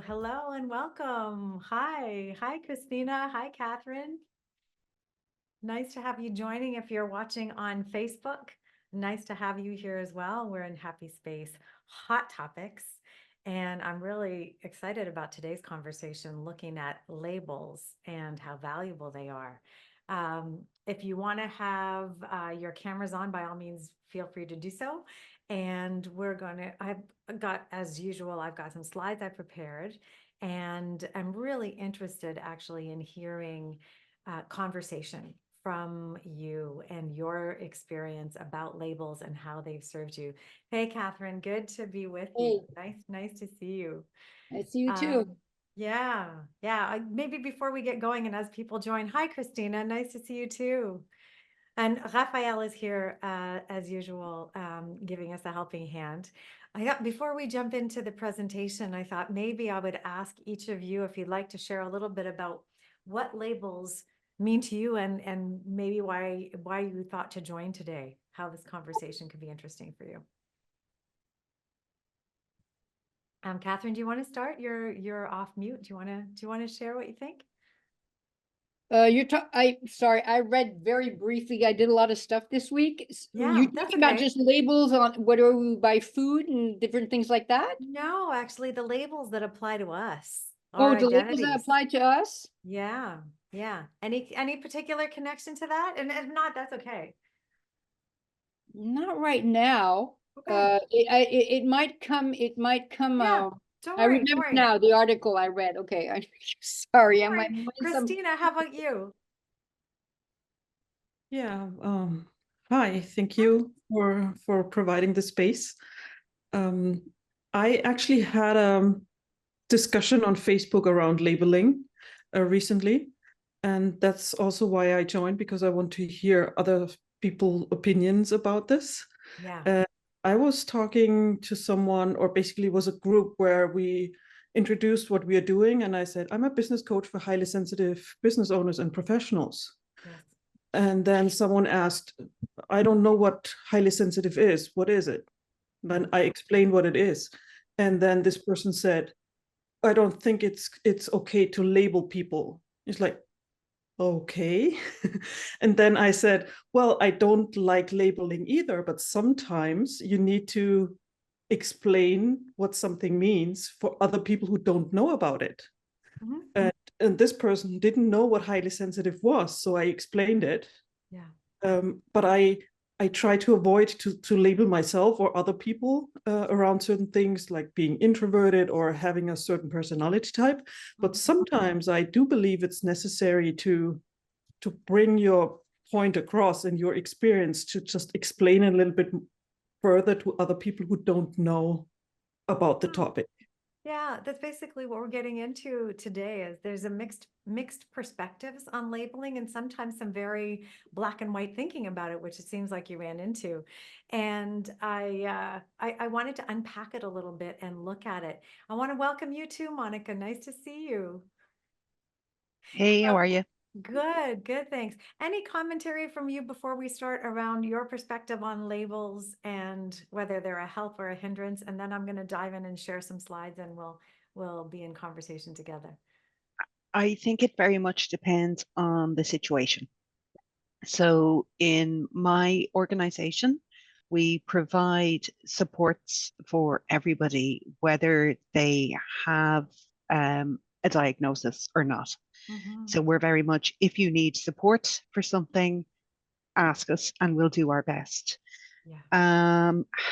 Hello and welcome. Hi, Christina. Hi, Catherine. Nice to have you joining if you're watching on Facebook. Nice to have you here as well. We're in Happy Space, hot topics. And I'm really excited about today's conversation, looking at labels and how valuable they are. If you want to have your cameras on, by all means, feel free to do so. And I've got, as usual, I've got some slides I prepared, and I'm really interested actually in hearing conversation from you and your experience about labels and how they've served you. Hey, Catherine, good to be with you. Hey, Nice to see you. I see you too. Um, yeah. Maybe before we get going and as people join, hi, Christina. Nice to see you too. And Raphael is here as usual, giving us a helping hand. Before we jump into the presentation, I thought maybe I would ask each of you if you'd like to share a little bit about what labels mean to you and maybe why you thought to join today, how this conversation could be interesting for you. Catherine, do you want to start? You're off mute. Do you want to share what you think? Sorry, I read very briefly. I did a lot of stuff this week. Yeah, You that's talking about okay. just labels on whether we buy food and different things like that? No, actually, the labels that apply to us, our Oh, the labels that identities. apply to us? Yeah, yeah. Any particular connection to that? And if not, that's okay. Not right now. Okay. It might come. It might come. Yeah. Don't I worry. Don't remember worry. now the article I read. Okay, I'm sorry. Don't My worry. mind's some. Christina, how about you? Yeah, hi, thank you for providing the space. Um, I actually had a discussion on Facebook around labeling recently, and that's also why I joined, because I want to hear other people' opinions about this. Yeah. Uh, I was talking to someone, or basically was a group where we introduced what we are doing, and I said, I'm a business coach for highly sensitive business owners and professionals. Yes. And then someone asked, I don't know what highly sensitive is. What is it? Then I explained what it is. And then this person said, I don't think it's okay to label people. It's like, okay. And then I said, well, I don't like labeling either, but sometimes you need to explain what something means for other people who don't know about it. Mhm. And this person didn't know what highly sensitive was, so I explained it. Yeah. But I try to avoid to label myself or other people around certain things, like being introverted or having a certain personality type. But Mhm. sometimes I do believe it's necessary to bring your point across and your experience, to just explain a little bit further to other people who don't know about the Yeah. topic. Yeah, that's basically what we're getting into today is there's a mixed perspectives on labeling and sometimes some very black and white thinking about it, which it seems like you ran into. And I wanted to unpack it a little bit and look at it. I want to welcome you too, Monica. Nice to see you. Hey, how Uh, are you? good, thanks. Any commentary from you before we start around your perspective on labels and whether they're a help or a hindrance? And then I'm going to dive in and share some slides and we'll be in conversation together. I think it very much depends on the situation. So, in my organization, we provide supports for everybody, whether they have a diagnosis or not. Hmm. So, we're very much, if you need support for something, ask us and we'll do our best. Yeah.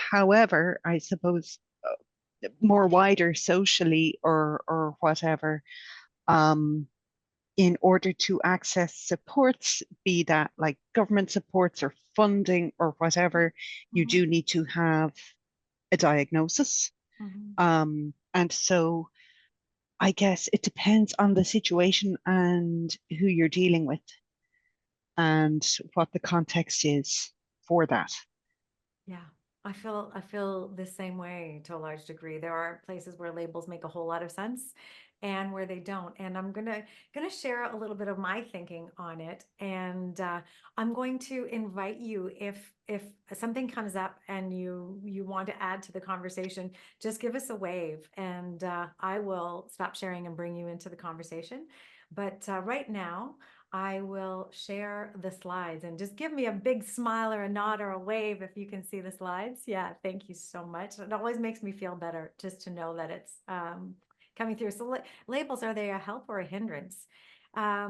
However, I suppose more wider socially or whatever, um, in order to access supports, be that like government supports or funding or whatever, you Hmm. do need to have a diagnosis. Hmm. And so I guess it depends on the situation and who you're dealing with and what the context is for that. Yeah. I feel the same way to a large degree. There are places where labels make a whole lot of sense. and where they don't. And I'm gonna share a little bit of my thinking on it. And I'm going to invite you, if something comes up and you want to add to the conversation, just give us a wave, and I will stop sharing and bring you into the conversation. But right now, I will share the slides, and just give me a big smile or a nod or a wave if you can see the slides. Yeah, thank you so much. It always makes me feel better just to know that it's coming through. So labels, are they a help or a hindrance? A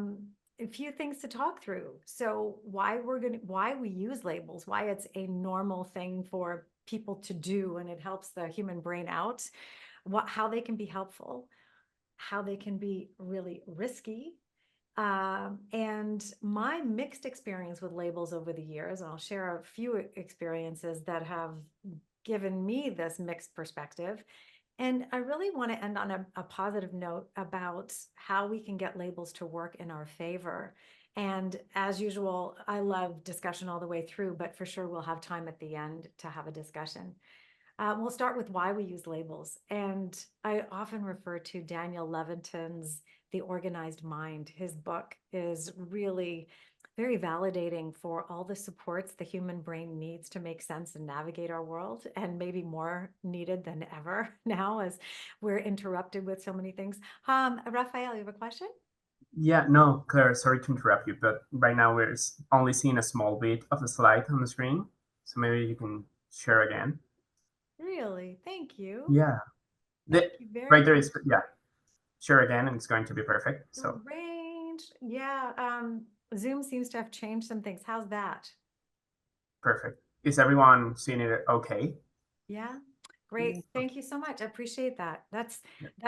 few things to talk through. So why we use labels, why it's a normal thing for people to do, and it helps the human brain out, how they can be helpful, how they can be really risky. And my mixed experience with labels over the years, and I'll share a few experiences that have given me this mixed perspective. And I really want to end on a positive note about how we can get labels to work in our favor. And as usual, I love discussion all the way through, but for sure we'll have time at the end to have a discussion. We'll start with why we use labels. And I often refer to Daniel Levitin's The Organized Mind. His book is really very validating for all the supports the human brain needs to make sense and navigate our world, and maybe more needed than ever now as we're interrupted with so many things. Raphael, you have a question? Yeah, no, Claire, sorry to interrupt you, but right now we're only seeing a small bit of the slide on the screen. So maybe you can share again. Really? Thank you. Yeah. Thank you very Right there much. is, yeah, share again, and it's going to be perfect. So Range. Yeah. Zoom seems to have changed some things. How's that? perfect. Is everyone seeing it okay? Yeah. Great. Yeah. Thank you so much. I appreciate that. That's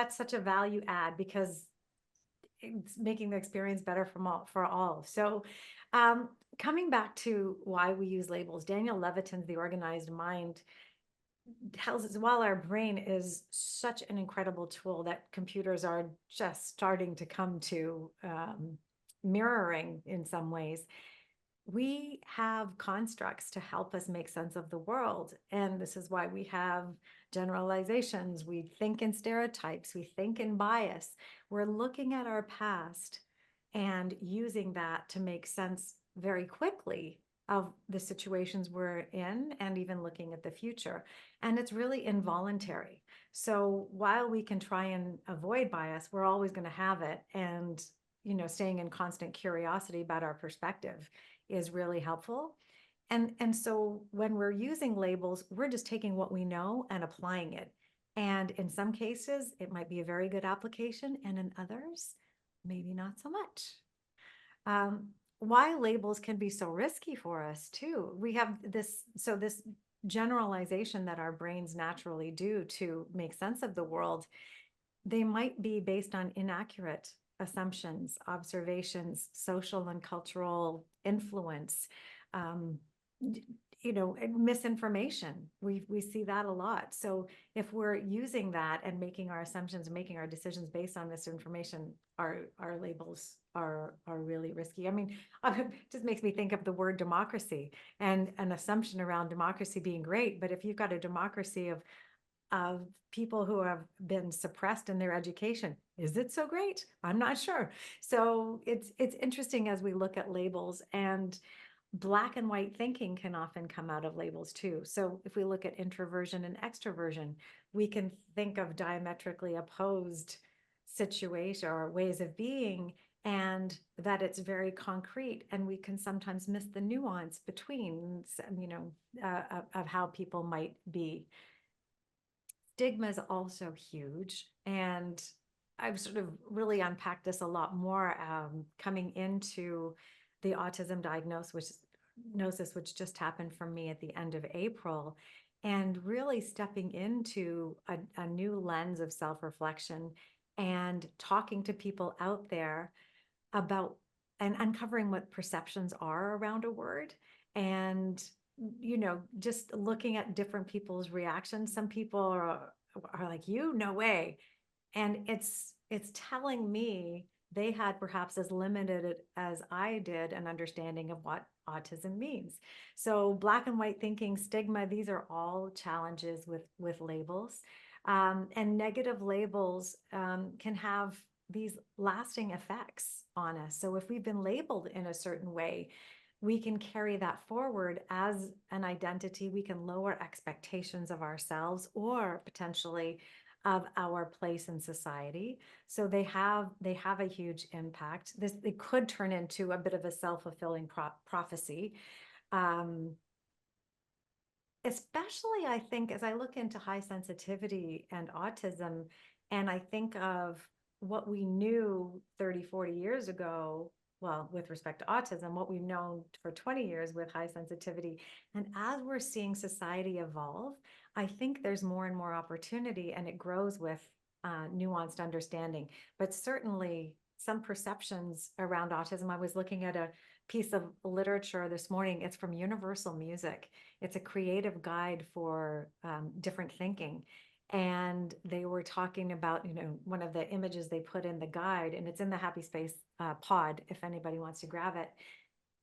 such a value add, because it's making the experience better for all. So coming back to why we use labels, Daniel Levitin's The Organized Mind tells us, while our brain is such an incredible tool that computers are just starting to come to mirroring in some ways, we have constructs to help us make sense of the world. And this is why we have generalizations. We think in stereotypes, we think in bias. We're looking at our past and using that to make sense very quickly of the situations we're in, and even looking at the future. And it's really involuntary. So while we can try and avoid bias, we're always going to have it. And, staying in constant curiosity about our perspective is really helpful. And so when we're using labels, we're just taking what we know and applying it. And in some cases, it might be a very good application, and in others, maybe not so much. Why labels can be so risky for us too. We have this generalization that our brains naturally do to make sense of the world. They might be based on inaccurate assumptions, observations, social and cultural influence, misinformation. We see that a lot. So if we're using that and making our assumptions, making our decisions based on misinformation, our labels are really risky. I mean, it just makes me think of the word democracy and an assumption around democracy being great. But if you've got a democracy of people who have been suppressed in their education, is it so great? I'm not sure. So it's interesting as we look at labels, and black and white thinking can often come out of labels too. So if we look at introversion and extroversion, we can think of diametrically opposed situation or ways of being, and that it's very concrete, and we can sometimes miss the nuance between, of how people might be. Stigma is also huge, and I've sort of really unpacked this a lot more coming into the autism diagnosis, which just happened for me at the end of April, and really stepping into a new lens of self-reflection and talking to people out there about and uncovering what perceptions are around a word, and just looking at different people's reactions. Some people are like, no way. And it's telling me they had perhaps as limited as I did an understanding of what autism means. So black and white thinking, stigma, these are all challenges with labels. And negative labels can have these lasting effects on us. So if we've been labeled in a certain way, we can carry that forward as an identity. We can lower expectations of ourselves or potentially of our place in society. So they have a huge impact. It could turn into a bit of a self-fulfilling prophecy. Especially, I think, as I look into high sensitivity and autism, and I think of what we knew 30, 40 years ago, well, with respect to autism, what we've known for 20 years with high sensitivity. And as we're seeing society evolve, I think there's more and more opportunity, and it grows with nuanced understanding. But certainly some perceptions around autism. I was looking at a piece of literature this morning. It's from Universal Music. It's a creative guide for different thinking. And they were talking about, one of the images they put in the guide, and it's in the Happy Space pod, if anybody wants to grab it.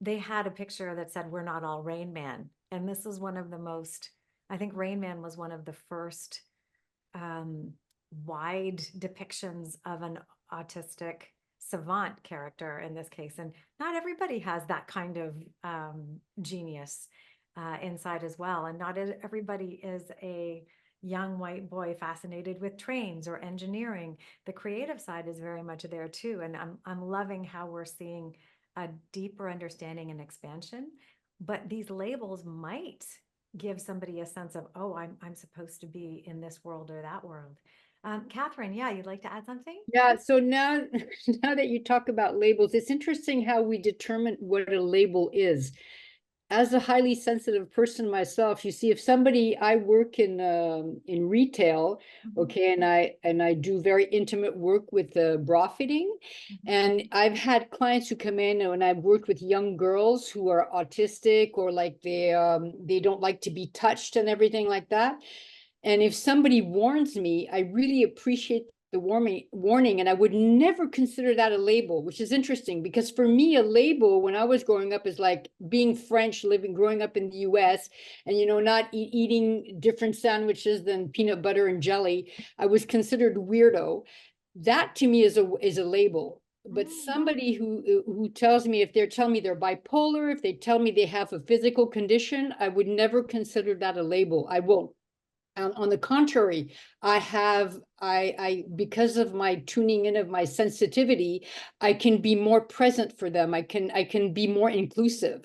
They had a picture that said, "We're not all Rain Man." And this is one of the most, I think Rain Man was one of the first wide depictions of an autistic savant character in this case. And not everybody has that kind of genius inside as well. And not everybody is a young white boy fascinated with trains or engineering. The creative side is very much there too. And I'm loving how we're seeing a deeper understanding and expansion. But these labels might give somebody a sense of, oh, I'm supposed to be in this world or that world. Catherine, yeah, you'd like to add something? Yeah, so now, now that you talk about labels, it's interesting how we determine what a label is. As a highly sensitive person myself, you see, if somebody, I work in retail, okay, and I do very intimate work with bra fitting, and I've had clients who come in, and I've worked with young girls who are autistic, or like they don't like to be touched and everything like that. And if somebody warns me, I really appreciate the warning, and I would never consider that a label, which is interesting, because for me, a label when I was growing up is like being French, growing up in the US, and not eating different sandwiches than peanut butter and jelly. I was considered weirdo. That to me is a label. But somebody who tells me, if they're telling me they're bipolar, if they tell me they have a physical condition, I would never consider that a label. I won't. On the contrary, I because of my tuning in of my sensitivity, I can be more present for them. I can be more inclusive.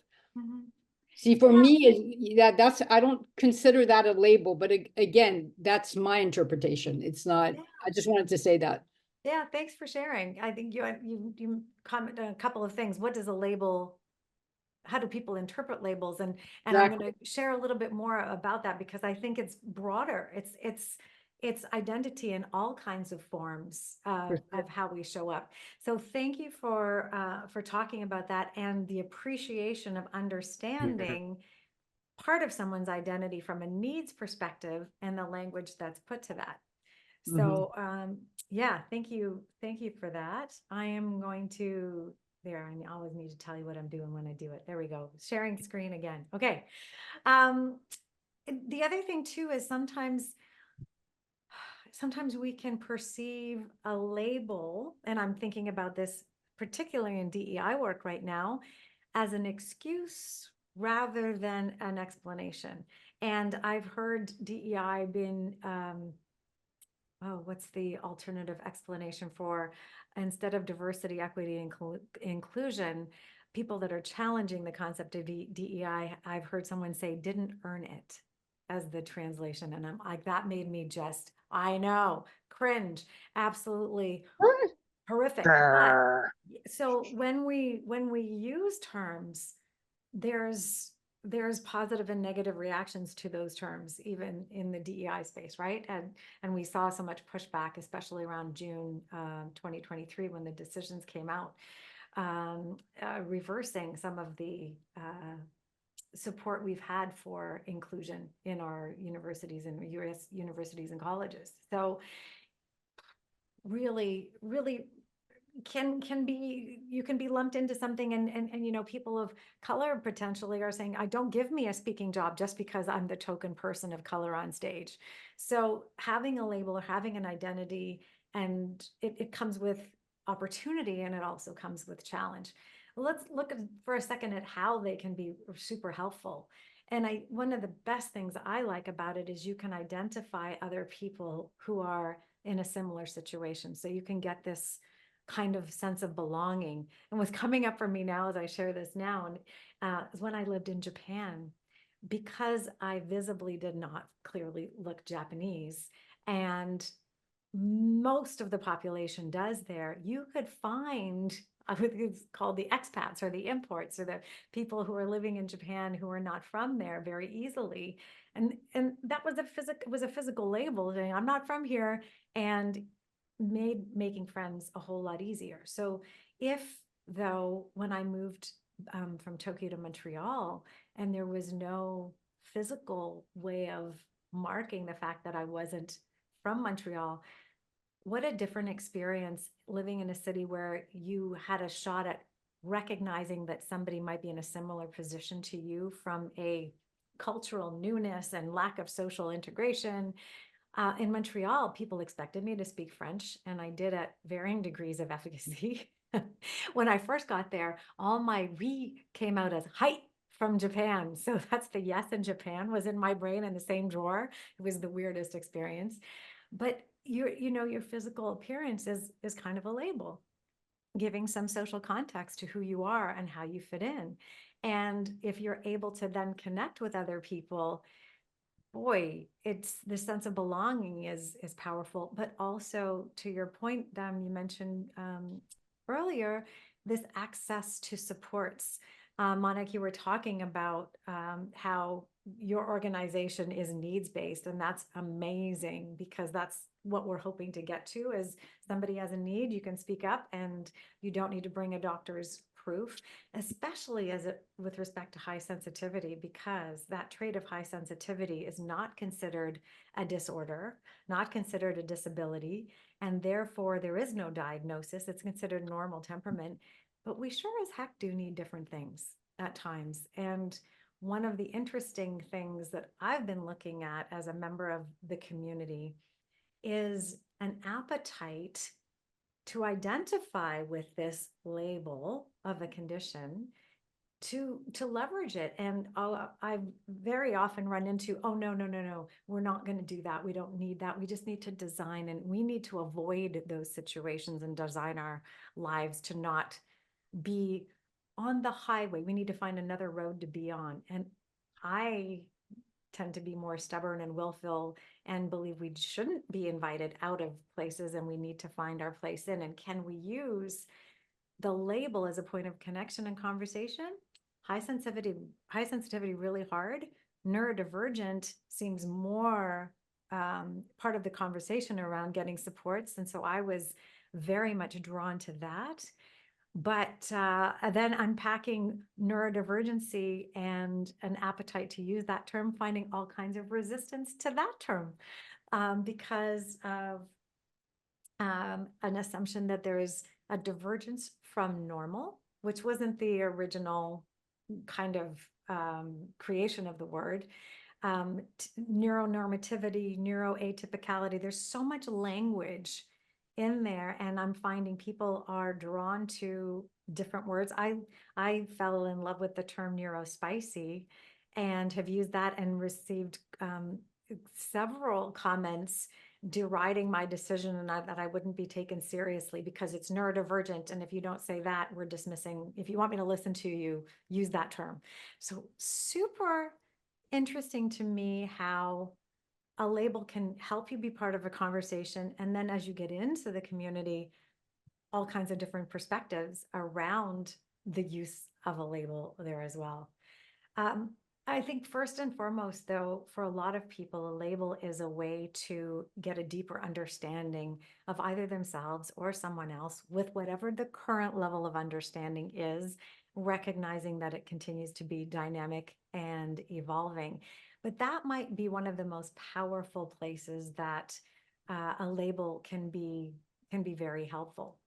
See, for me, that's, I don't consider that a label, but again, that's my interpretation. It's not, I just wanted to say that. Yeah, thanks for sharing. I think you commented on a couple of things. What does a label, how do people interpret labels? And I'm going to share a little bit more about that, because I think it's broader. It's identity in all kinds of forms of how we show up. So thank you for talking about that, and the appreciation of understanding part of someone's identity from a needs perspective and the language that's put to that. So yeah, thank you for that. I am going to, there, I always need to tell you what I'm doing when I do it. There we go. Sharing screen again. Okay. The other thing too is sometimes we can perceive a label, and I'm thinking about this particularly in DEI work right now, as an excuse rather than an explanation. And I've heard DEI been, what's the alternative explanation for, instead of diversity, equity, and inclusion, people that are challenging the concept of DEI, I've heard someone say, didn't earn it as the translation. And I'm like, that made me just, I know, cringe, absolutely horrific. But, so when we use terms, there's positive and negative reactions to those terms, even in the DEI space, right? And we saw so much pushback, especially around June 2023, when the decisions came out, reversing some of the support we've had for inclusion in our universities and US universities and colleges. So really, really can be, you can be lumped into something, and you know, people of color potentially are saying, I don't, give me a speaking job just because I'm the token person of color on stage. So having a label or having an identity, and it comes with opportunity, and it also comes with challenge. Let's look for a second at how they can be super helpful. And one of the best things I like about it is you can identify other people who are in a similar situation. So you can get this kind of sense of belonging. And what's coming up for me now as I share this now, and is when I lived in Japan, because I visibly did not clearly look Japanese, and most of the population does there, you could find, it's called the expats or the imports, or the people who are living in Japan who are not from there, very easily. And that was a physical label saying, I'm not from here, and made making friends a whole lot easier. So if, though, when I moved from Tokyo to Montreal, and there was no physical way of marking the fact that I wasn't from Montreal, what a different experience living in a city where you had a shot at recognizing that somebody might be in a similar position to you from a cultural newness and lack of social integration. In Montreal, people expected me to speak French, and I did at varying degrees of efficacy. When I first got there, all my "ri" came out as "hai" from Japan. So that's the yes in Japan was in my brain in the same drawer. It was the weirdest experience. But your physical appearance is kind of a label, giving some social context to who you are and how you fit in. And if you're able to then connect with other people, boy, it's the sense of belonging is powerful. But also, to your point, you mentioned earlier, this access to supports. Monica, you were talking about how your organization is needs-based, and that's amazing, because that's what we're hoping to get to. Is somebody has a need, you can speak up, and you don't need to bring a doctor's proof, especially with respect to high sensitivity, because that trait of high sensitivity is not considered a disorder, not considered a disability, and therefore there is no diagnosis. It's considered normal temperament, but we sure as heck do need different things at times. And one of the interesting things that I've been looking at as a member of the community is an appetite to identify with this label of a condition, to leverage it. And I very often run into, oh, no, we're not going to do that. We don't need that. We just need to design, and we need to avoid those situations and design our lives to not be on the highway. We need to find another road to be on. And I tend to be more stubborn and willful, and believe we shouldn't be invited out of places, and we need to find our place in. And can we use the label as a point of connection and conversation? High sensitivity really hard. Neurodivergent seems more part of the conversation around getting supports. And so I was very much drawn to that. But then unpacking neurodivergency and an appetite to use that term, finding all kinds of resistance to that term because of an assumption that there is a divergence from normal, which wasn't the original kind of creation of the word. Neuronormativity, neuroatypicality, there's so much language in there, and I'm finding people are drawn to different words. I fell in love with the term neurospicy and have used that and received several comments deriding my decision, and that I wouldn't be taken seriously because it's neurodivergent, and if you don't say that, we're dismissing. If you want me to listen to you, use that term. So super interesting to me how a label can help you be part of a conversation. And then as you get into the community, all kinds of different perspectives around the use of a label there as well. I think first and foremost, though, for a lot of people, a label is a way to get a deeper understanding of either themselves or someone else with whatever the current level of understanding is, recognizing that it continues to be dynamic and evolving. But that might be one of the most powerful places that a label can be very helpful.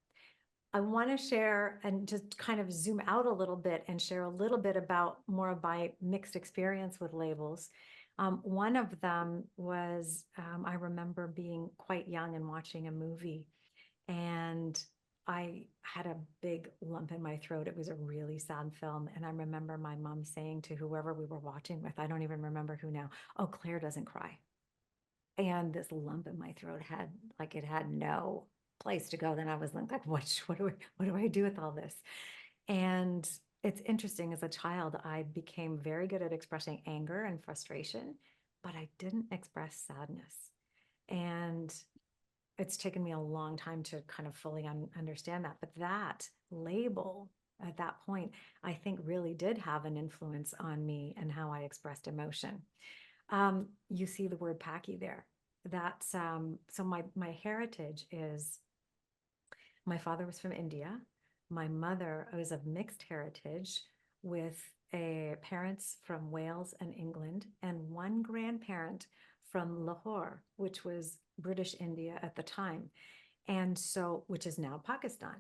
I want to share and just kind of zoom out a little bit and share a little bit about more of my mixed experience with labels. One of them was, I remember being quite young and watching a movie, and I had a big lump in my throat. It was a really sad film. And I remember my mom saying to whoever we were watching with, I don't even remember who now, oh, Claire doesn't cry. And this lump in my throat had, like, it had no place to go. Then I was like, what do I do with all this? And it's interesting, as a child, I became very good at expressing anger and frustration, but I didn't express sadness. And it's taken me a long time to kind of fully understand that. But that label at that point, I think really did have an influence on me and how I expressed emotion. You see the word Paki there. That's so my heritage is, my father was from India. My mother was of mixed heritage with parents from Wales and England, and one grandparent from Lahore, which was British India at the time. And so, which is now Pakistan.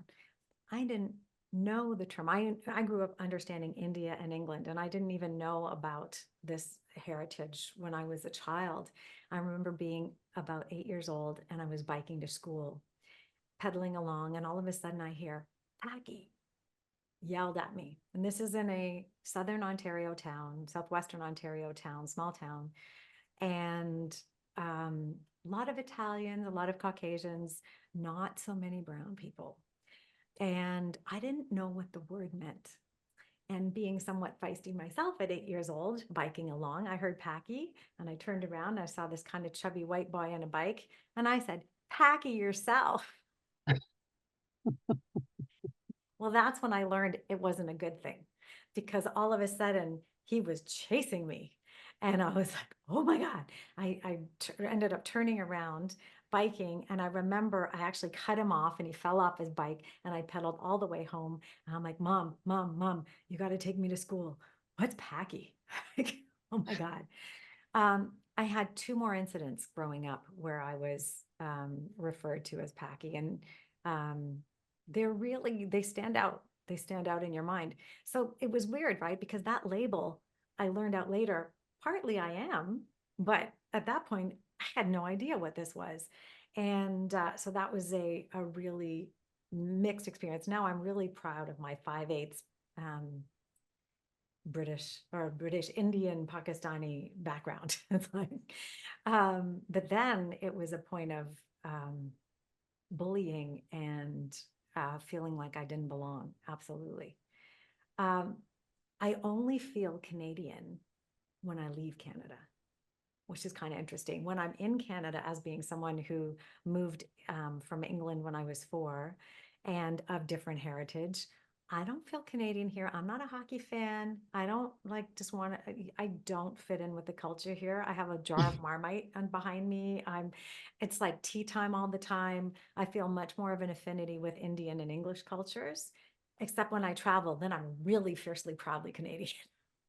I didn't know the term. I grew up understanding India and England, and I didn't even know about this heritage when I was a child. I remember being about 8 years old, and I was biking to school, pedaling along, and all of a sudden I hear Paki yelled at me. And this is in a southern Ontario town, southwestern Ontario town, small town. And a lot of Italians, a lot of Caucasians, not so many brown people. And I didn't know what the word meant. And being somewhat feisty myself at 8 years old, biking along, I heard Paki, and I turned around and I saw this kind of chubby white boy on a bike. And I said, Paki yourself. Well, that's when I learned it wasn't a good thing, because all of a sudden he was chasing me. And I was like, oh my God. I ended up turning around biking. And I remember I actually cut him off and he fell off his bike. And I pedaled all the way home. And I'm like, Mom, you got to take me to school. What's Paki? Oh my God. I had 2 more incidents growing up where I was referred to as Paki. And they stand out. They stand out in your mind. So it was weird, right? Because that label, I learned out later, partly I am, but at that point, I had no idea what this was. And so that was a really mixed experience. Now I'm really proud of my 5/8 British Indian Pakistani background. It's like, but then it was a point of bullying and feeling like I didn't belong. Absolutely. I only feel Canadian when I leave Canada, which is kind of interesting. When I'm in Canada, as being someone who moved from England when I was 4 and of different heritage, I don't feel Canadian here. I'm not a hockey fan. I don't I don't fit in with the culture here. I have a jar of Marmite behind me. It's like tea time all the time. I feel much more of an affinity with Indian and English cultures, except when I travel, then I'm really fiercely, proudly Canadian.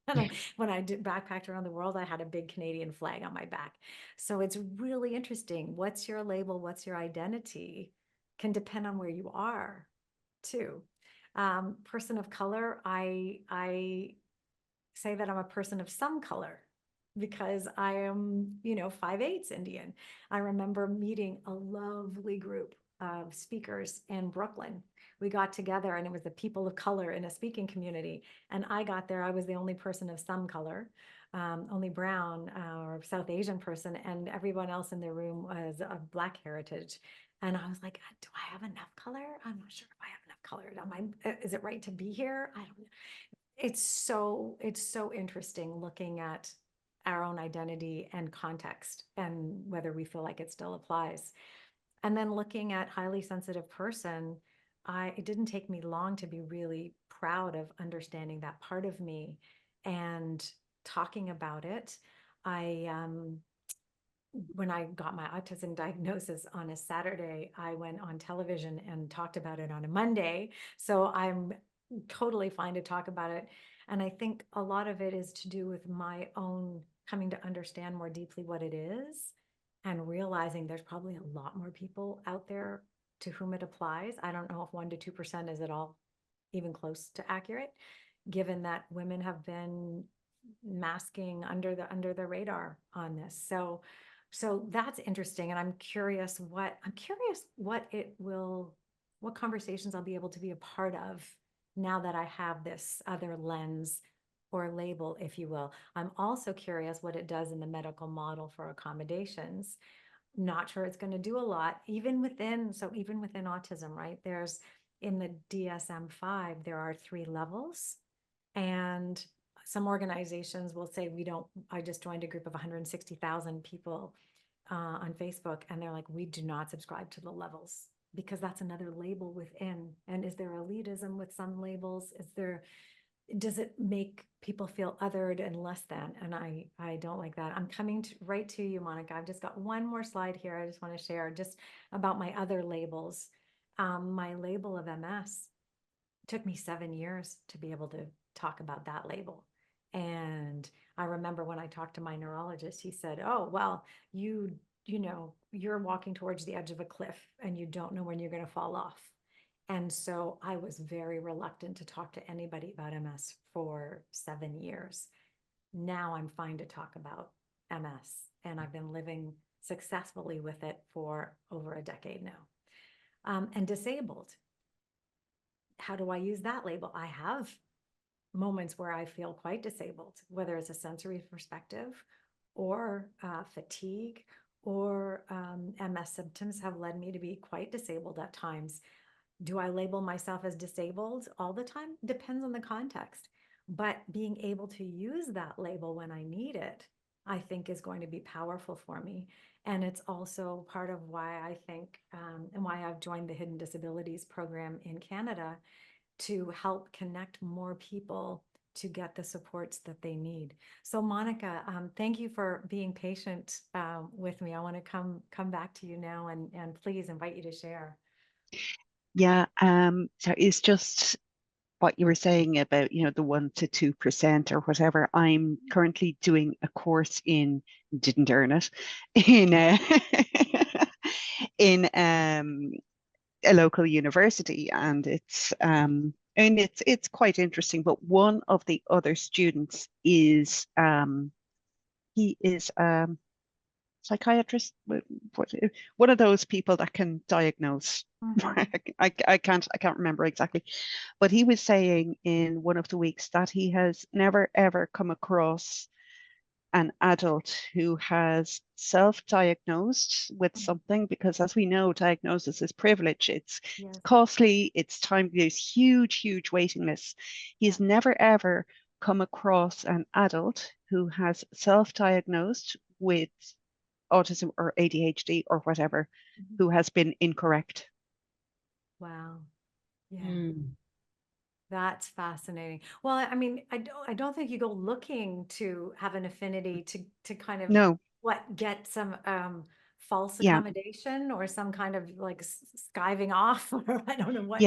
And when I did backpacked around the world, I had a big Canadian flag on my back. So it's really interesting. What's your label? What's your identity? Can depend on where you are, too. Person of color, I say that I'm a person of some color because I am, 5/8 Indian. I remember meeting a lovely group of speakers in Brooklyn. We got together and it was the people of color in a speaking community. And I got there, I was the only person of some color, only brown or South Asian person, and everyone else in the room was of Black heritage. And I was like, do I have enough color? I'm not sure if I have enough color. Is it right to be here? I don't know. It's so interesting looking at our own identity and context and whether we feel like it still applies. And then looking at highly sensitive person, it didn't take me long to be really proud of understanding that part of me and talking about it. When I got my autism diagnosis on a Saturday, I went on television and talked about it on a Monday. So I'm totally fine to talk about it. And I think a lot of it is to do with my own coming to understand more deeply what it is and realizing there's probably a lot more people out there to whom it applies. I don't know if 1 to 2% is at all even close to accurate, given that women have been masking under the radar on this. So that's interesting. And I'm curious what conversations I'll be able to be a part of now that I have this other lens or label, if you will. I'm also curious what it does in the medical model for accommodations. Not sure it's going to do a lot, even within autism, right? There's in the DSM-5, there are 3 levels, and some organizations will say I just joined a group of 160,000 people on Facebook, and they're like, we do not subscribe to the levels because that's another label within. And is there elitism with some labels? Does it make people feel othered and less than? And I don't like that. I'm coming right to you, Monica. I've just got one more slide here. I just want to share just about my other labels. My label of MS took me 7 years to be able to talk about that label. And I remember when I talked to my neurologist, he said, oh, well, you're walking towards the edge of a cliff and you don't know when you're going to fall off. And so I was very reluctant to talk to anybody about MS for 7 years. Now I'm fine to talk about MS, and I've been living successfully with it for over a decade now. And disabled. How do I use that label? I have moments where I feel quite disabled, whether it's a sensory perspective or fatigue or MS symptoms have led me to be quite disabled at times. Do I label myself as disabled all the time? Depends on the context. But being able to use that label when I need it, I think is going to be powerful for me. And it's also part of why I think, and why I've joined the Hidden Disabilities program in Canada, to help connect more people to get the supports that they need. So Monica, thank you for being patient with me. I want to come back to you now and please invite you to share. Yeah, so it's just what you were saying about, the 1 to 2% or whatever. I'm currently doing a course didn't earn it, in in a local university, and it's quite interesting. But one of the other students is he is psychiatrist, one of those people that can diagnose. I can't remember exactly, but he was saying in one of the weeks that he has never ever come across an adult who has self-diagnosed with something, because as we know, diagnosis is privilege. It's costly, it's time, there's huge waiting lists. He's never ever come across an adult who has self-diagnosed with autism or ADHD or whatever, who has been incorrect. Wow. Yeah. That's fascinating. Well, I mean, I don't think you go looking to have an affinity to kind of get some false accommodation or some kind of like skiving off, or I don't know what.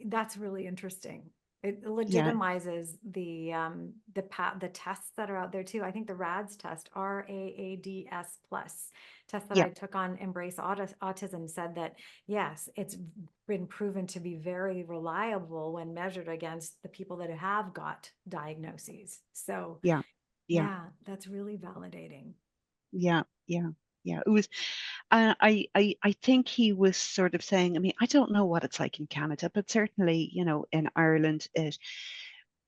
That's really interesting. It legitimizes the tests that are out there too. I think the RADS test, RAADS plus test that I took on Embrace Autism, said that yes, it's been proven to be very reliable when measured against the people that have got diagnoses. So yeah, that's really validating. It was, I think he was sort of saying, I mean, I don't know what it's like in Canada, but certainly, in Ireland,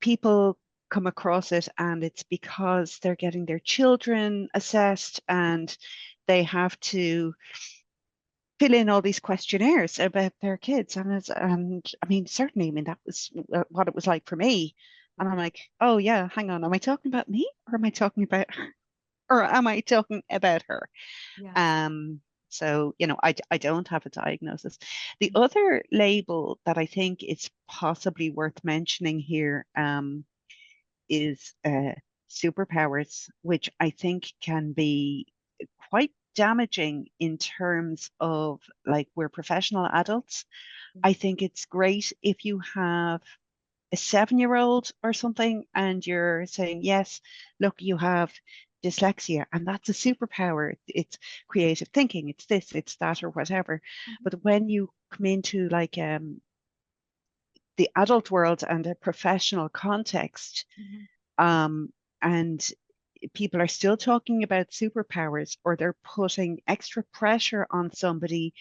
people come across it, and it's because they're getting their children assessed and they have to fill in all these questionnaires about their kids. And I mean, certainly, I mean, that was what it was like for me. And I'm like, oh yeah, hang on, am I talking about me, or am I talking about her? Or am I talking about her? So, I don't have a diagnosis. The other label that I think is possibly worth mentioning here is superpowers, which I think can be quite damaging in terms of, like, we're professional adults. I think it's great if you have a 7-year-old or something and you're saying, yes, look, you have dyslexia, and that's a superpower. It's creative thinking, it's this, it's that, or whatever. But when you come into like the adult world and a professional context, and people are still talking about superpowers, or they're putting extra pressure on somebody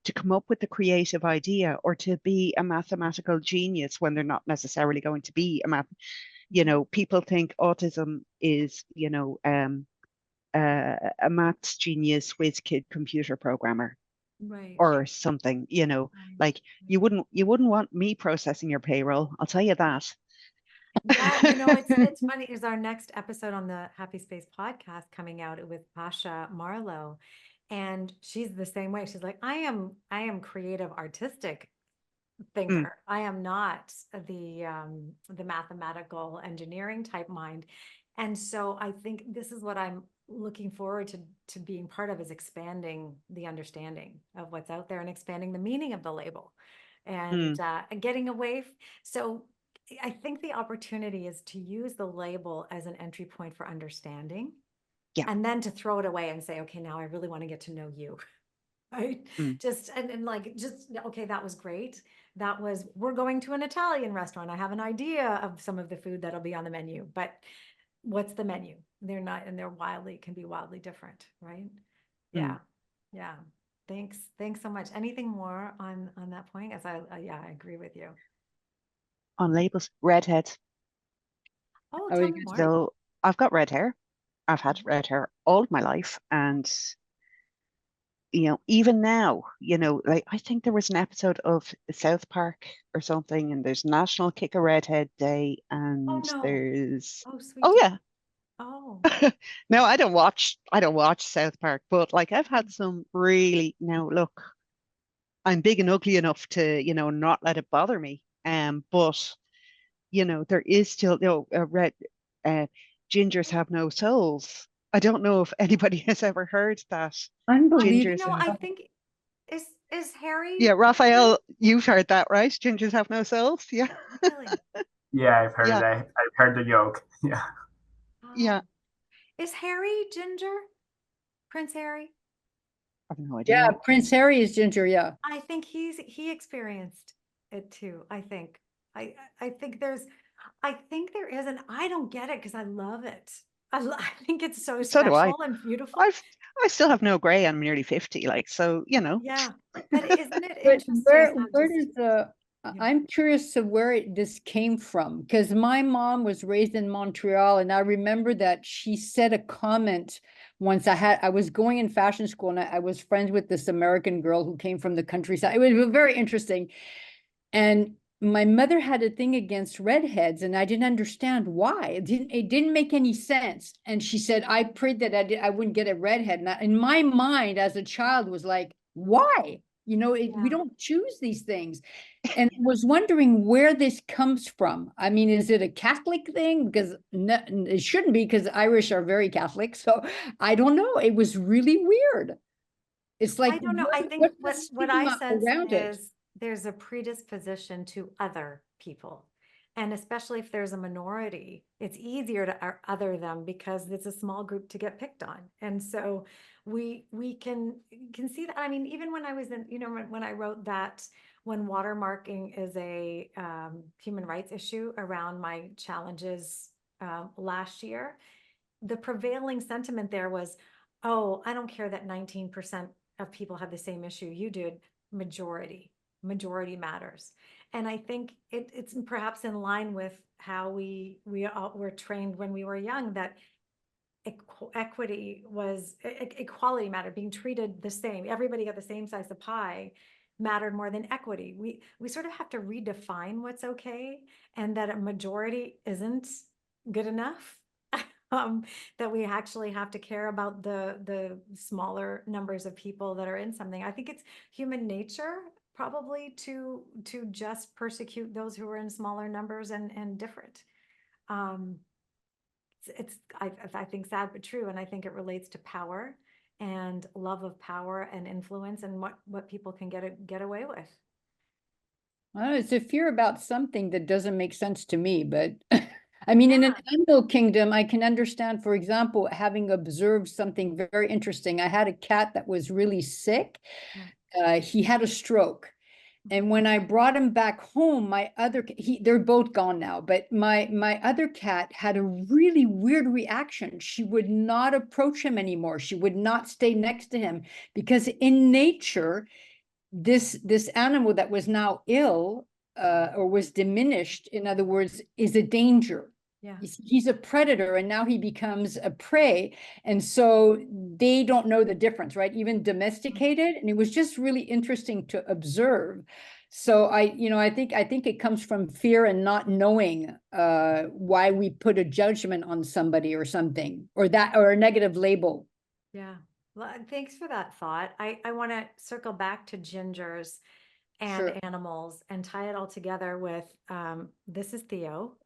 to come up with a creative idea or to be a mathematical genius when they're not necessarily going to be a math. You know, people think autism is, you know, a maths genius, whiz kid computer programmer Right. or something, you know, Right. like you wouldn't want me processing your payroll, I'll tell you that. Yeah, you know, it's funny, is our next episode on the Happy Space podcast coming out with Pasha Marlowe. And she's the same way. She's like, I am creative, artistic thinker. I am not the mathematical engineering type mind. And so I think this is what I'm looking forward to being part of, is expanding the understanding of what's out there and expanding the meaning of the label and getting away. So I think the opportunity is to use the label as an entry point for understanding. Yeah. And then to throw it away and say, okay, now I really want to get to know you. Right. Just, and like, just, okay, that was great. That was, we're going to an Italian restaurant. I have an idea of some of the food that'll be on the menu, but what's the menu? They're not, and they're can be wildly different. Right. Yeah. Yeah. Thanks. Thanks so much. Anything more on that point? As yeah, I agree with you. On labels, redhead. Oh, Oh, tell you me more. So I've got red hair. I've had red hair all of my life. And, you know, even now, you know, like I think there was an episode of South Park or something, and there's National Kick a Redhead Day, Oh and no. there's, Oh, sweet. oh yeah. Oh. No, I don't watch South Park, but like I've had some really, now look, I'm big and ugly enough to, you know, not let it bother me. But you know, there is still, you know, red gingers have no souls. I don't know if anybody has ever heard that. unbelievable. You Gingers know, I have, think is Harry yeah, Raphael, you've heard that, right? Gingers have no souls. Yeah. really? Yeah, I've heard Yeah. it. I've heard the joke. Yeah. Yeah. Oh. Is Harry ginger? Prince Harry? I have no Yeah, idea. Prince Harry is ginger. Yeah. I think he experienced it too. I think. I think I think there is, and I don't get it because I love it. I think it's so So do I. special and beautiful. I still have no gray. I'm nearly 50. Like, so, you know. Yeah, but isn't it But interesting how where just, does the I'm curious to where this came from, because my mom was raised in Montreal, and I remember that she said a comment once. I was going in fashion school, and I was friends with this American girl who came from the countryside. It was very interesting. And my mother had a thing against redheads, and I didn't understand why. It didn't make any sense. And she said, I prayed that I wouldn't get a redhead. And in my mind as a child was like, why? You know, we don't choose these things. And I was wondering where this comes from. I mean, is it a Catholic thing? Because it shouldn't be, because Irish are very Catholic. So I don't know. It was really weird. It's like, I don't know. I think what's the what I stigma sense around it? is there's a predisposition to other people. And especially if there's a minority, it's easier to other them because it's a small group to get picked on. And so we can see that. I mean, even when I was in, you know, when I wrote that, when watermarking is a human rights issue around my challenges last year, the prevailing sentiment there was, oh, I don't care that 19% of people had the same issue you did. Majority matters. And I think it's perhaps in line with how we all were trained when we were young, that equity was equality mattered, being treated the same. Everybody got the same size of pie mattered more than equity. We sort of have to redefine what's okay, and that a majority isn't good enough. That we actually have to care about the smaller numbers of people that are in something. I think it's human nature probably to just persecute those who are in smaller numbers and different. I think sad but true, and I think it relates to power and love of power and influence and what people can get away with. I don't know, it's a fear about something that doesn't make sense to me, but I mean, in an Yeah. animal kingdom, I can understand, for example, having observed something very interesting. I had a cat that was really sick. He had a stroke. And when I brought him back home, they're both gone now, but my other cat had a really weird reaction. She would not approach him anymore. She would not stay next to him because in nature, this animal that was now ill or was diminished, in other words, is a danger. Yeah. He's a predator and now he becomes a prey. And so they don't know the difference, right? Even domesticated. And it was just really interesting to observe. So I think it comes from fear and not knowing why we put a judgment on somebody or something, or a negative label. Yeah. Well, thanks for that thought. I want to circle back to gingers and Sure. animals and tie it all together with this is Theo.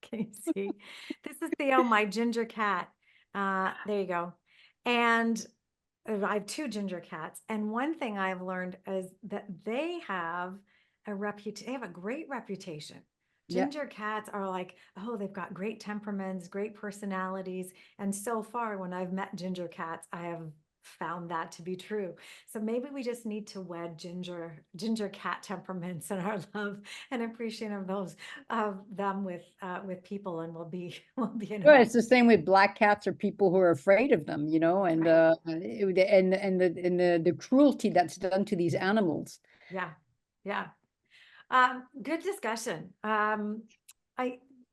Can you see? This is Theo, my ginger cat. There you go. And I have two ginger cats. And one thing I've learned is that they have they have a great reputation. Yeah. Ginger cats are like, oh, they've got great temperaments, great personalities. And so far, when I've met ginger cats, I have found that to be true. So maybe we just need to wed ginger cat temperaments and our love and appreciation of them with people, and we'll be in Well, a it's the same with black cats or people who are afraid of them, and Right. the cruelty that's done to these animals. Yeah, yeah. Good discussion.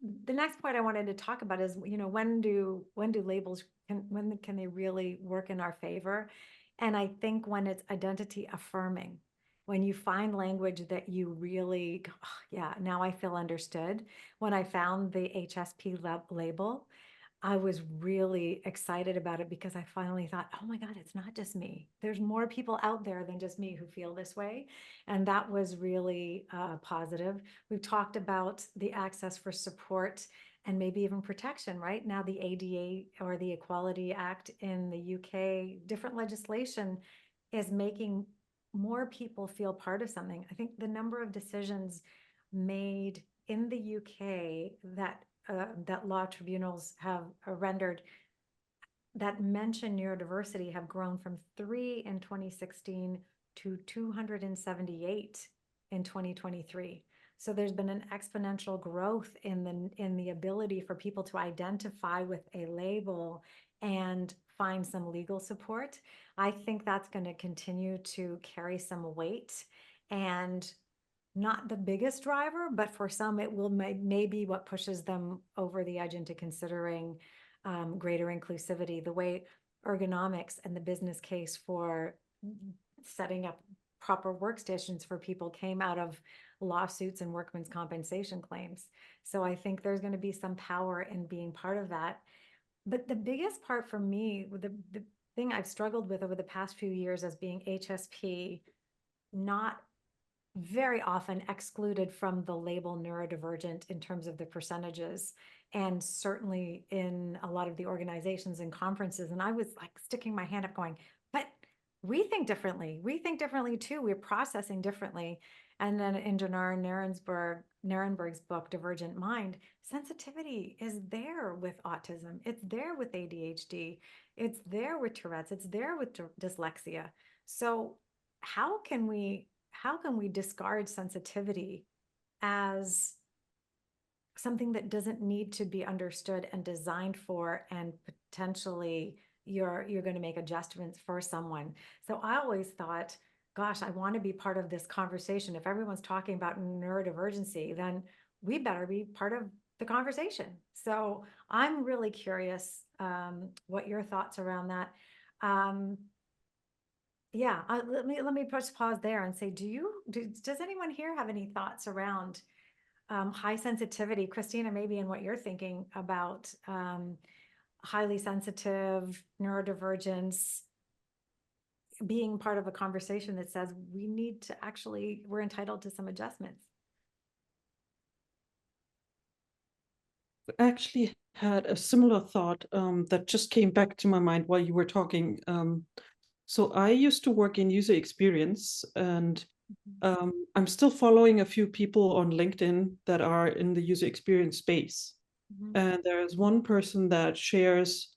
The next point I wanted to talk about is, when do labels when can they really work in our favor? And I think when it's identity affirming, when you find language that you really, go, "Oh, yeah, now I feel understood." When I found the HSP label, I was really excited about it because I finally thought, oh my God, it's not just me. There's more people out there than just me who feel this way. And that was really positive. We've talked about the access for support and maybe even protection, right? Now the ADA or the Equality Act in the UK, different legislation is making more people feel part of something. I think the number of decisions made in the UK that law tribunals have rendered that mention neurodiversity have grown from 3 in 2016 to 278 in 2023. So there's been an exponential growth in the ability for people to identify with a label and find some legal support. I think that's going to continue to carry some weight, and not the biggest driver, but for some it will maybe what pushes them over the edge into considering greater inclusivity. The way ergonomics and the business case for setting up proper workstations for people came out of lawsuits and workmen's compensation claims. So I think there's going to be some power in being part of that. But the biggest part for me, the thing I've struggled with over the past few years as being HSP, not very often excluded from the label neurodivergent in terms of the percentages, and certainly in a lot of the organizations and conferences. And I was like sticking my hand up going, but we think differently. We think differently too. We're processing differently. And then in Janar Nirenberg's book, Divergent Mind, sensitivity is there with autism. It's there with ADHD. It's there with Tourette's. It's there with dyslexia. So how can we discard sensitivity as something that doesn't need to be understood and designed for, and potentially you're going to make adjustments for someone? So I always thought, gosh, I want to be part of this conversation. If everyone's talking about neurodivergency, then we better be part of the conversation. So I'm really curious what your thoughts around that. Yeah, let me just pause there and say, does anyone here have any thoughts around high sensitivity? Christina, maybe in what you're thinking about highly sensitive neurodivergence being part of a conversation that says we're entitled to some adjustments. Actually had a similar thought that just came back to my mind while you were talking. So I used to work in user experience, and I'm still following a few people on LinkedIn that are in the user experience space. Mhm. And there is one person that shares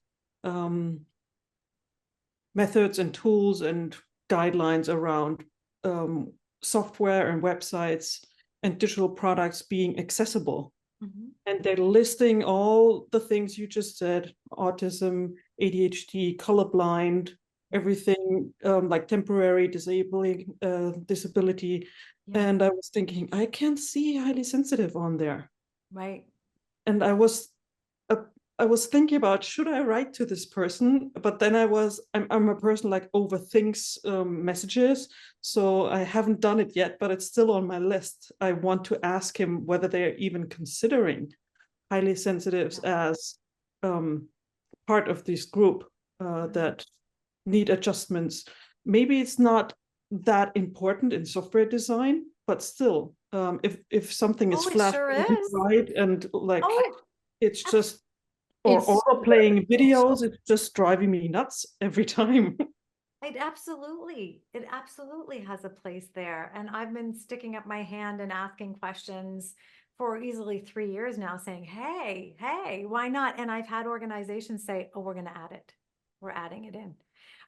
methods and tools and guidelines around software and websites and digital products being accessible. Mhm. And they're listing all the things you just said: autism, ADHD, colorblind, everything, like temporary disability. Yeah, And I was thinking, I can't see highly sensitive on there. right. And uh, I was thinking about, should I write to this person? But then I'm a person like overthinks messages, so I haven't done it yet. But it's still on my list. I want to ask him whether they're even considering highly sensitives as part of this group that need adjustments. Maybe it's not that important in software design, but still, if something is Oh, it flashing sure is. right and like Oh, it's abs- just, or It's auto-playing videos, it's just driving me nuts every time. it absolutely has a place there. And I've been sticking up my hand and asking questions for easily 3 years now, saying, hey, why not? And I've had organizations say, oh, we're going to add it. We're adding it in.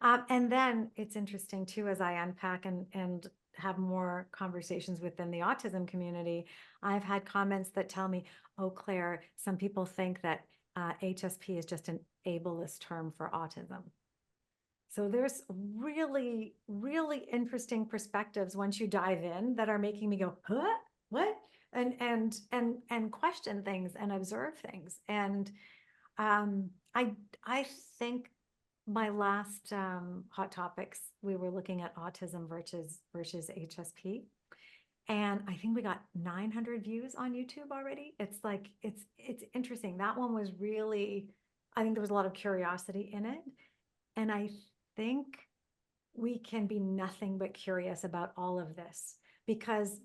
And then it's interesting too, as I unpack and have more conversations within the autism community, I've had comments that tell me, oh, Claire, some people think that HSP is just an ableist term for autism. So there's really, really interesting perspectives once you dive in that are making me go, huh? What? And question things and observe things. And I think my last hot topics, we were looking at autism versus HSP. And I think we got 900 views on YouTube already. It's like it's interesting. That one was really, I think there was a lot of curiosity in it. And I think we can be nothing but curious about all of this because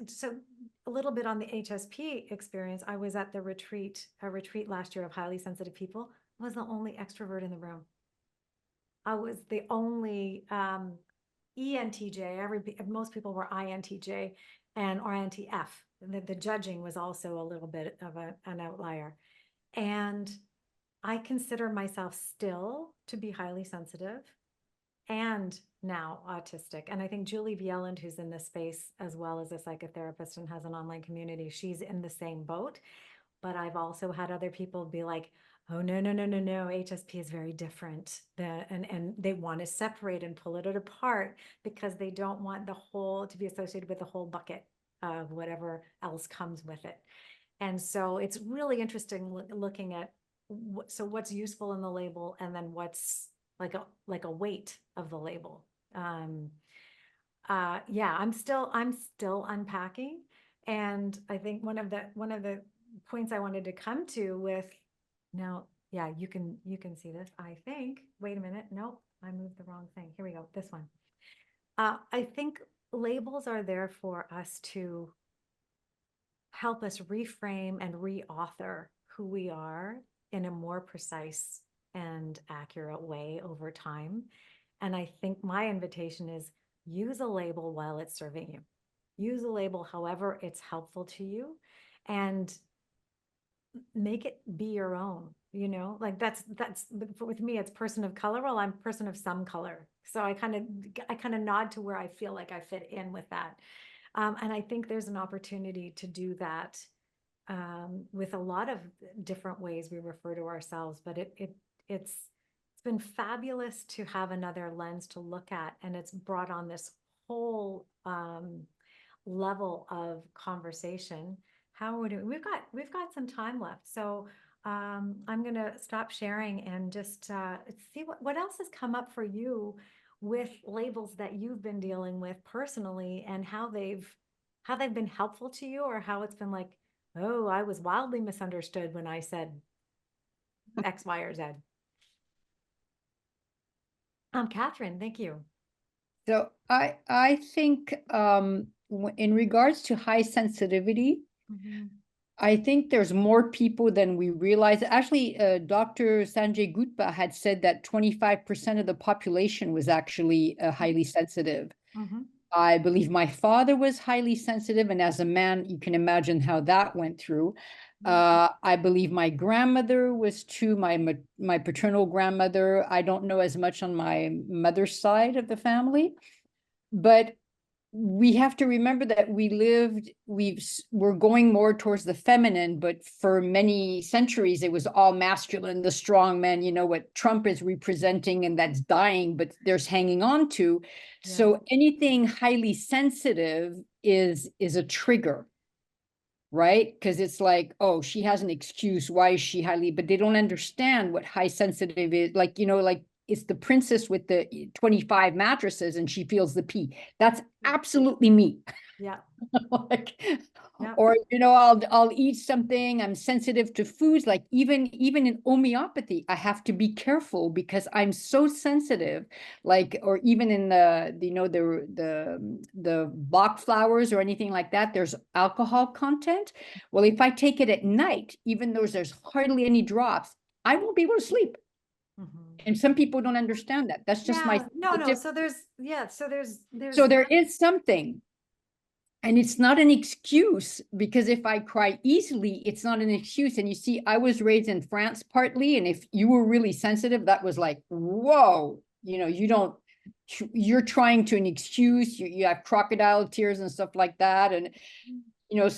so a little bit on the HSP experience. I was at a retreat last year of highly sensitive people. I was the only extrovert in the room. I was the only ENTJ. Most people were INTJ or INTF. The judging was also a little bit of an outlier. And I consider myself still to be highly sensitive and now autistic. And I think Julie Bjelland, who's in this space as well as a psychotherapist and has an online community, she's in the same boat. But I've also had other people be like, oh, no, HSP is very different. And they want to separate and pull it apart because they don't want the whole to be associated with the whole bucket of whatever else comes with it. And so it's really interesting looking at what's useful in the label and then what's like a weight of the label. Yeah, I'm still unpacking. And I think one of the points I wanted to come to with now, yeah, you can see this, I think. Wait a minute. Nope, I moved the wrong thing. Here we go. This one. I think labels are there for us to help us reframe and reauthor who we are in a more precise and accurate way over time. And I think my invitation is use a label while it's serving you. Use a label however it's helpful to you and make it be your own, like that's with me, it's person of color. Well, I'm person of some color. So I kind of nod to where I feel like I fit in with that. And I think there's an opportunity to do that with a lot of different ways we refer to ourselves, but it's been fabulous to have another lens to look at, and it's brought on this whole level of conversation. How are we doing? We've got some time left, so I'm going to stop sharing and just see what else has come up for you with labels that you've been dealing with personally, and how they've been helpful to you, or how it's been like, oh, I was wildly misunderstood when I said X, Y, or Z. Catherine, thank you. So I think in regards to high sensitivity, I think there's more people than we realize. Actually, Dr. Sanjay Gupta had said that 25% of the population was actually highly sensitive. I believe my father was highly sensitive, and as a man, you can imagine how that went through. I believe my grandmother was too, my paternal grandmother. I don't know as much on my mother's side of the family, but we have to remember that we're going more towards the feminine, but for many centuries it was all masculine, the strong men, you know, what Trump is representing, and that's dying, but there's hanging on to. Yeah. So anything highly sensitive is a trigger, right? Because it's like, oh, she has an excuse. Why is she highly? But they don't understand what high sensitive is. Like, you know, like it's the princess with the 25 mattresses and she feels the pee. That's absolutely me. Yeah. Like, Yeah. or, you know, I'll eat something. I'm sensitive to foods. Like even in homeopathy, I have to be careful because I'm so sensitive. Like, or even in the you know, the Bach flowers or anything like that, there's alcohol content. Well, if I take it at night, even though there's hardly any drops, I won't be able to sleep. Mhm. And some people don't understand that. That's just my Yeah, no, no, sensitive- so there's So there is something. And it's not an excuse, because if I cry easily, it's not an excuse. And you see, I was raised in France partly, and if you were really sensitive, that was like, whoa, you know, you're trying to an excuse, you have crocodile tears and stuff like that. And, you know,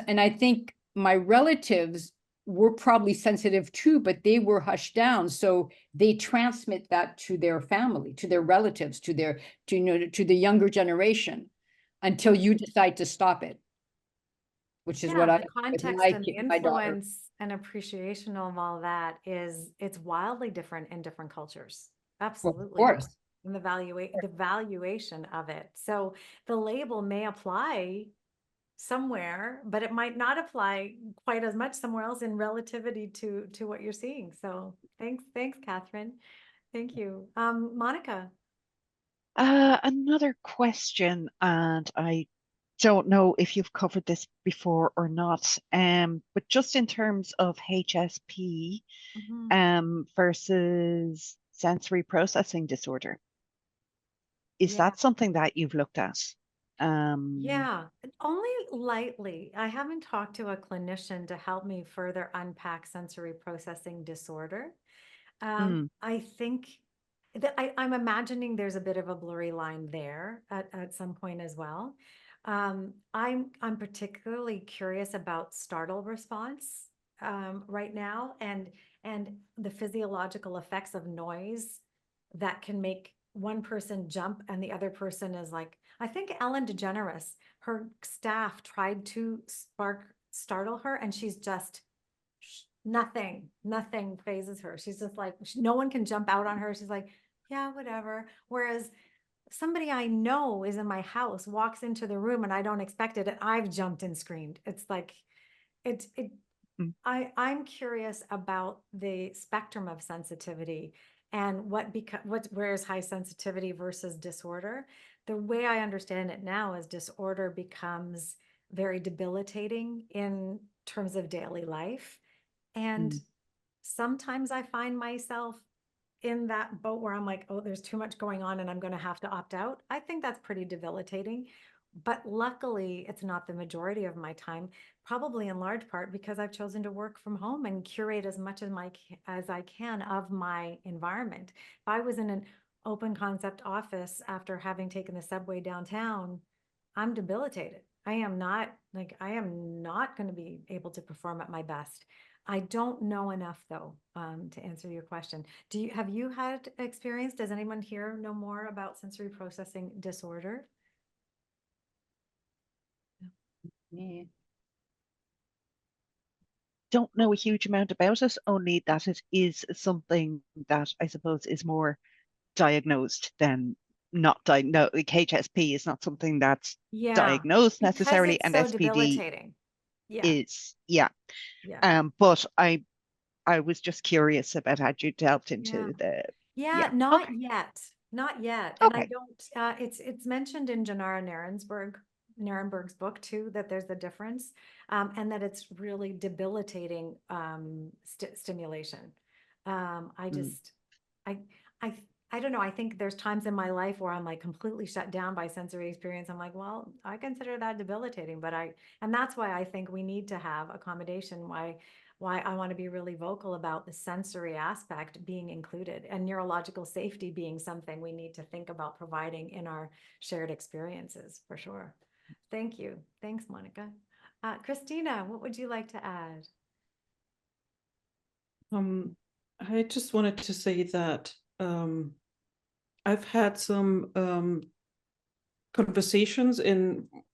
and I think my relatives were probably sensitive too, but they were hushed down. So they transmit that to their family, to their relatives, to you know, to the younger generation, until you decide to stop it, which is what yeah, I the with context and the my daughter. influence and appreciation of all that it's wildly different in different cultures. Well, Absolutely. of course. And the valuation of it. So the label may apply somewhere, but it might not apply quite as much somewhere else in relativity to what you're seeing. So thanks, Catherine. Thank you. Monica. Another question, and I don't know if you've covered this before or not, but just in terms of HSP Mhm. versus sensory processing disorder, is Yeah. that something that you've looked at? Yeah, only lightly. I haven't talked to a clinician to help me further unpack sensory processing disorder. mm, I think that I'm imagining there's a bit of a blurry line there at some point as well. I'm particularly curious about startle response right now, and the physiological effects of noise that can make one person jump and the other person is like, I think Ellen DeGeneres, her staff tried to startle her, and she's just nothing phases her. She's just like, no one can jump out on her. She's like, yeah, whatever. Whereas somebody I know is in my house, walks into the room and I don't expect it, and I've jumped and screamed. It's like, it mm, I'm curious about the spectrum of sensitivity and where's high sensitivity versus disorder. The way I understand it now is disorder becomes very debilitating in terms of daily life. And mm, sometimes I find myself in that boat where I'm like, oh, there's too much going on and I'm going to have to opt out. I think that's pretty debilitating. But luckily, it's not the majority of my time, probably in large part because I've chosen to work from home and curate as much as I can of my environment. If I was in an open concept office after having taken the subway downtown, I'm debilitated. I am not going to be able to perform at my best. I don't know enough though, to answer your question. Have you had experience? Does anyone here know more about sensory processing disorder? Yeah. don't know a huge amount about it, only that it is something that I suppose is more diagnosed than not diagnosed. Like HSP is not something that's Yeah, diagnosed because necessarily, it's and so SPD debilitating. Yeah, is, yeah. yeah, But I was just curious about had you delved yeah. into the, Yeah, yeah. not Okay. yet. Not yet. And I Okay. don't, it's mentioned in Janara Nirenberg's book too, that there's a difference, and that it's really debilitating, stimulation. I Mm, just, I, I, I don't know. I think there's times in my life where I'm like completely shut down by sensory experience. I'm like, well, I consider that debilitating, and that's why I think we need to have accommodation. Why I want to be really vocal about the sensory aspect being included and neurological safety being something we need to think about providing in our shared experiences for sure. Thank you. Thanks, Monica. Christina, what would you like to add? I just wanted to say that I've had some conversations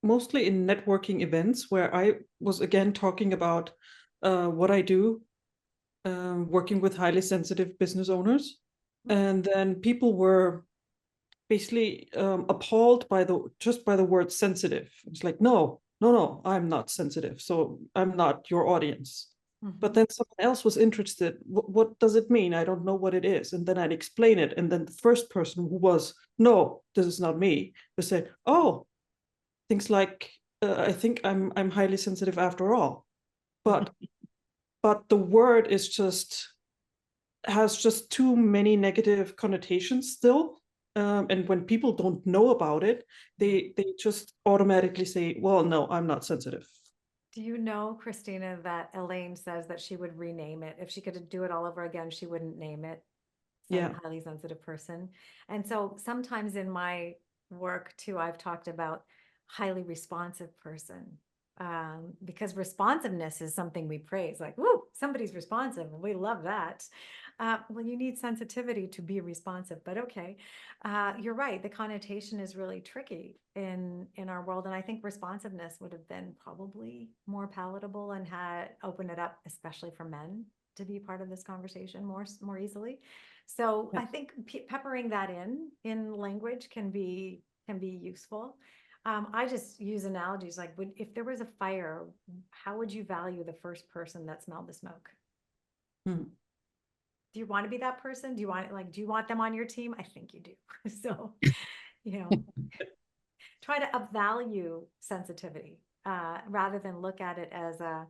mostly in networking events where I was again talking about what I do, working with highly sensitive business owners. And then people were basically appalled by just by the word sensitive. It's like, no, I'm not sensitive, so I'm not your audience. But then someone else was interested. What does it mean? I don't know what it is. And then I'd explain it. And then the first person who was, no, this is not me, would say, oh, things like, I think I'm highly sensitive after all. But the word has just too many negative connotations still. And when people don't know about it, they just automatically say, well, no, I'm not sensitive. Do you know, Christina, that Elaine says that she would rename it? If she could do it all over again, she wouldn't name it. Yeah. Highly sensitive person. And so sometimes in my work too, I've talked about highly responsive person. Because responsiveness is something we praise, like, whoo, somebody's responsive. We love that. Well, you need sensitivity to be responsive, but okay. You're right. The connotation is really tricky in our world. And I think responsiveness would have been probably more palatable and had opened it up, especially for men to be part of this conversation more easily. So I think peppering that in language can be useful. I just use analogies like, if there was a fire, how would you value the first person that smelled the smoke? Do you want to be that person? Do you want them on your team? I think you do. So, try to upvalue sensitivity rather than look at it as a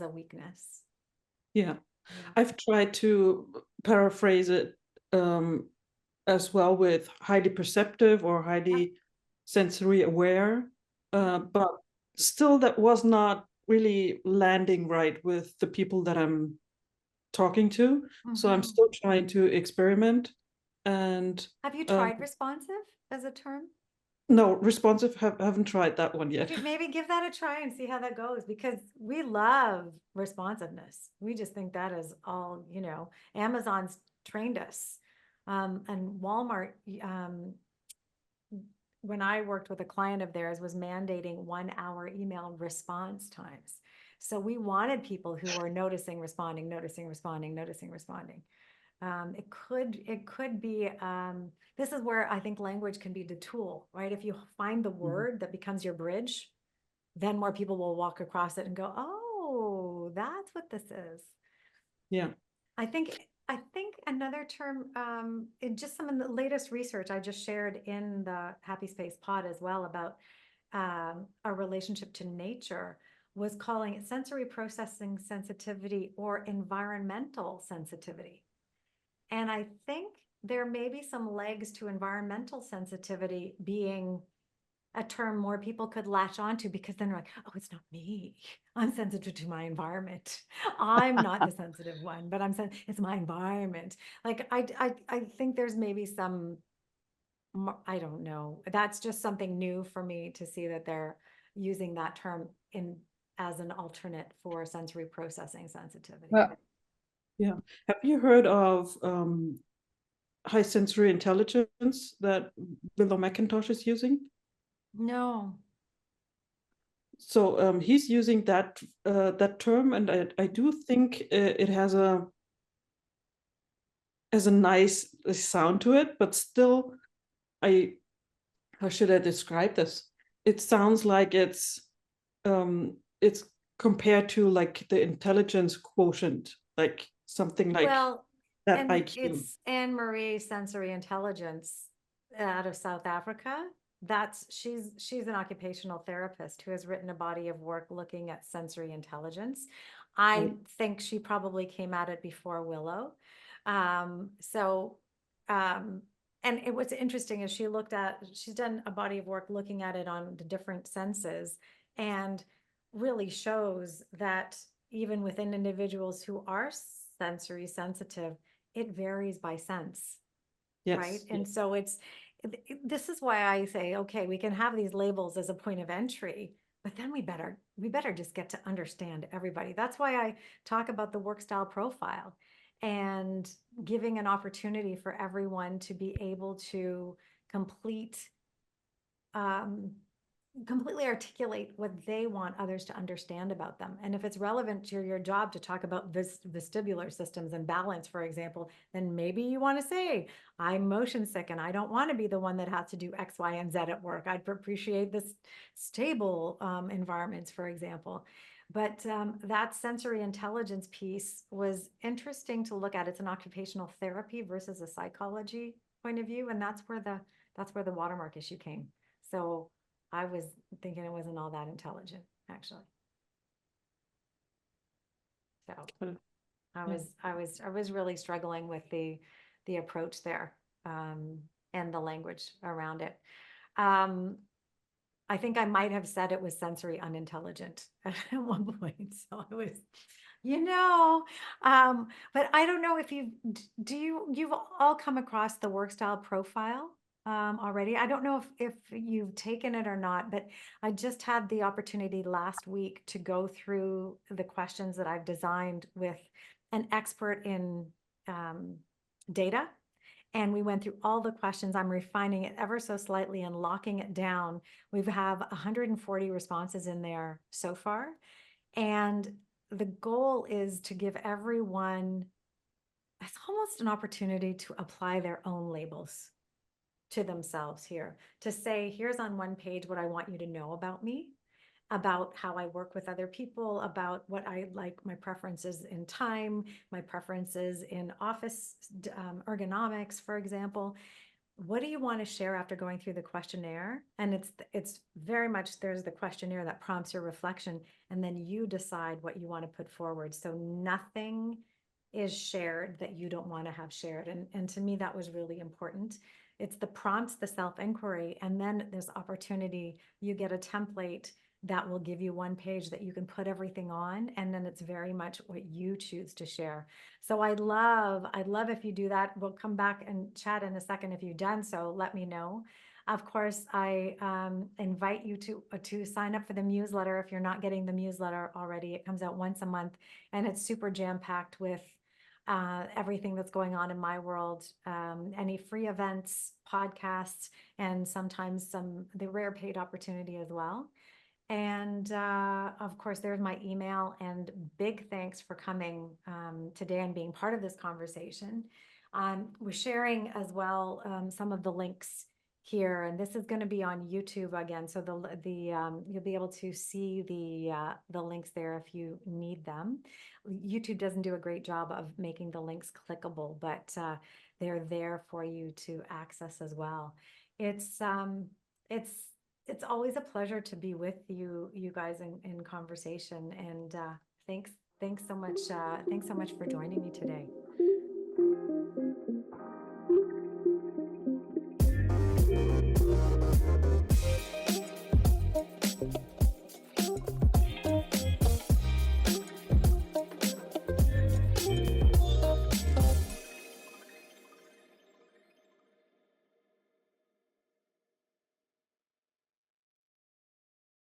weakness. Yeah. I've tried to paraphrase it as well with highly perceptive or highly sensory aware, but still that was not really landing right with the people that I'm talking to. So I'm still trying to experiment. And have you tried responsive as a term? No, responsive haven't tried that one yet. Maybe give that a try and see how that goes, because we love responsiveness. We just think that is all, Amazon's trained us. And Walmart, when I worked with a client of theirs, was mandating 1 hour email response times. So we wanted people who were noticing, responding, noticing, responding, noticing, responding. It could be, this is where I think language can be the tool, right? If you find the word that becomes your bridge, then more people will walk across it and go, oh, that's what this is. Yeah. I think another term, in just some of the latest research I just shared in the Happy Space pod as well about our relationship to nature, was calling it sensory processing sensitivity or environmental sensitivity. And I think there may be some legs to environmental sensitivity being a term more people could latch onto, because then they're like, oh, it's not me. I'm sensitive to my environment. I'm not the sensitive one, but it's my environment. Like, I think there's maybe some, I don't know. That's just something new for me to see that they're using that term as an alternate for sensory processing sensitivity. Well, yeah. Have you heard of high sensory intelligence that Willow McIntosh is using? No. So he's using that term, and I do think it has a nice sound to it, but still, how should I describe this? It sounds like it's compared to like the intelligence quotient, like something like that and IQ. It's Anne Marie Sensory Intelligence out of South Africa. She's an occupational therapist who has written a body of work looking at sensory intelligence. I think she probably came at it before Willow. So and it was interesting as she's done a body of work looking at it on the different senses, and really shows that even within individuals who are sensory sensitive, it varies by sense. Yes. Right. And so this is why I say, okay, we can have these labels as a point of entry, but then we better just get to understand everybody. That's why I talk about the work style profile and giving an opportunity for everyone to be able to completely articulate what they want others to understand about them. And if it's relevant to your job to talk about vestibular systems and balance, for example, then maybe you want to say, I'm motion sick and I don't want to be the one that has to do X, Y, and Z at work. I'd appreciate this stable environments, for example. But that sensory intelligence piece was interesting to look at. It's an occupational therapy versus a psychology point of view. And that's where the watermark issue came. So I was thinking it wasn't all that intelligent, actually. So I was really struggling with the approach there, and the language around it. I think I might have said it was sensory unintelligent at one point. So I was, but I don't know if you've all come across the work style profile already. I don't know if you've taken it or not, but I just had the opportunity last week to go through the questions that I've designed with an expert in data. And we went through all the questions. I'm refining it ever so slightly and locking it down. We have 140 responses in there so far. And the goal is to give everyone, it's almost an opportunity to apply their own labels to themselves here, to say, here's on one page what I want you to know about me, about how I work with other people, about what I like, my preferences in time, my preferences in office ergonomics, for example. What do you want to share after going through the questionnaire? And it's very much, there's the questionnaire that prompts your reflection, and then you decide what you want to put forward. So nothing is shared that you don't want to have shared. And to me, that was really important. It's the prompts, the self-inquiry, and then there's opportunity. You get a template that will give you one page that you can put everything on, and then it's very much what you choose to share. So I'd love if you do that. We'll come back and chat in a second. If you've done so, let me know. Of course, I invite you to sign up for the newsletter if you're not getting the newsletter already. It comes out once a month, and it's super jam-packed with everything that's going on in my world, any free events, podcasts, and sometimes the rare paid opportunity as well. And of course, there's my email, and big thanks for coming today and being part of this conversation. We're sharing as well some of the links here, and this is going to be on YouTube again. So you'll be able to see the links there if you need them. YouTube doesn't do a great job of making the links clickable, but they're there for you to access as well. It's always a pleasure to be with you guys in conversation, and thanks so much for joining me today.